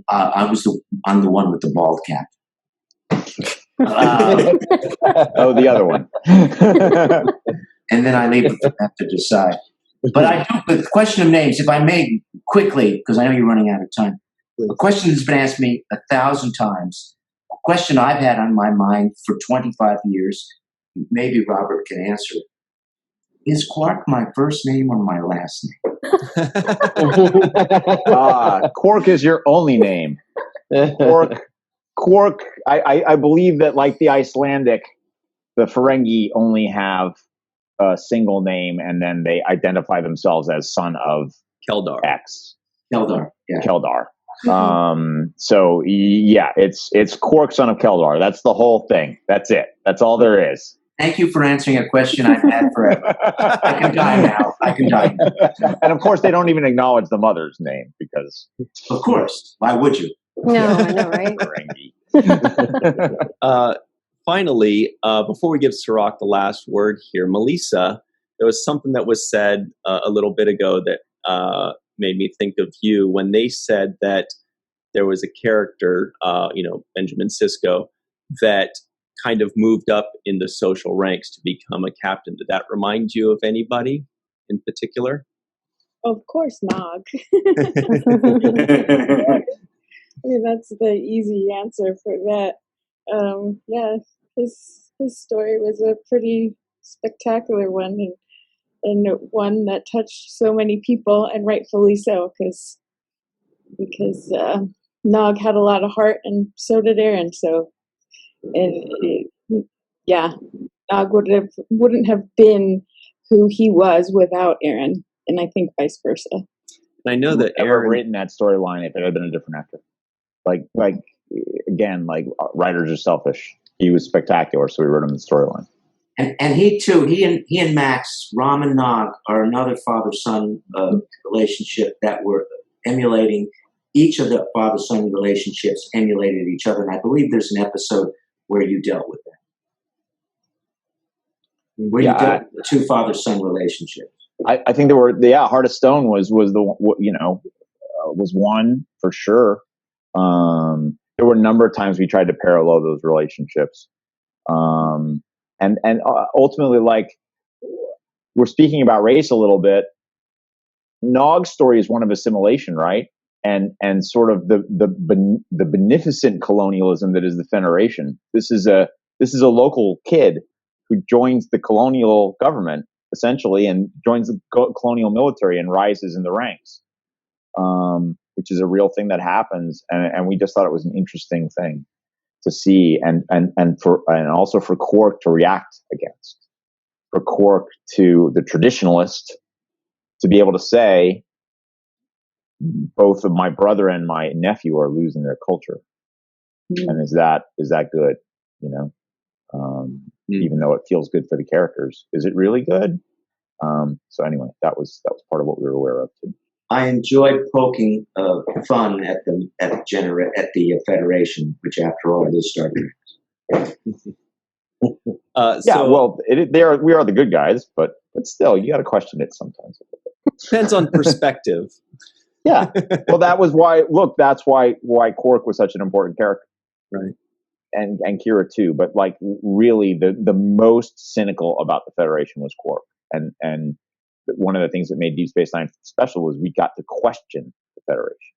I'm the one with the bald cap. Oh, the other one. And then I leave it for them to decide. But I do, the question of names, if I may quickly, because I know you're running out of time. A question that's been asked me 1,000 times, a question I've had on my mind for 25 years, maybe Robert can answer. Is Quark my first name or my last name? Quark is your only name. Quark, I believe that like the Icelandic, the Ferengi only have a single name and then they identify themselves as son of Keldar. X. Keldar, yeah. Keldar. So yeah, it's Quark, son of Keldar. That's the whole thing. That's it. That's all there is. Thank you for answering a question I've had forever. I can die now. And of course, they don't even acknowledge the mother's name because. Of course. Why would you? No, I know, right? Finally, before we give Sirach the last word here, Melissa, there was something that was said a little bit ago that made me think of you when they said that there was a character, Benjamin Sisko, that kind of moved up in the social ranks to become a captain. Did that remind you of anybody in particular? Of course, Nog. I mean, that's the easy answer for that. Yeah, his story was a pretty spectacular one, and one that touched so many people, and rightfully so, because Nog had a lot of heart, and so did Aaron. So, Nog wouldn't have been who he was without Aaron, and I think vice versa. And I know that Aaron written that storyline if it had been a different actor. Like again, like writers are selfish. He was spectacular, so we wrote him the storyline. And he too, he and Max, Rom and Nog are another father-son relationship that were emulating. Each of the father-son relationships emulated each other, and I believe there's an episode where you dealt with that. Where you dealt with the two father-son relationships. I think there were. Heart of Stone was one for sure. There were a number of times we tried to parallel those relationships. And ultimately, like, we're speaking about race a little bit. Nog's story is one of assimilation, right? And sort of the beneficent colonialism that is the Federation. This is a local kid who joins the colonial government essentially and joins the colonial military and rises in the ranks, which is a real thing that happens. And we just thought it was an interesting thing to see, and also for Quark to react against, for Quark to the traditionalist to be able to say, both of my brother and my nephew are losing their culture, and is that good? Even though it feels good for the characters, is it really good? So anyway, that was part of what we were aware of too. I enjoyed poking fun at the Federation, which after all it is Star Trek. We are the good guys, but still, you got to question it sometimes. Depends on perspective. Yeah. Well, that was why. Look, that's why Quark was such an important character, right? And Kira too. But like, really, the most cynical about the Federation was Quark, and one of the things that made Deep Space Nine special was we got to question the Federation.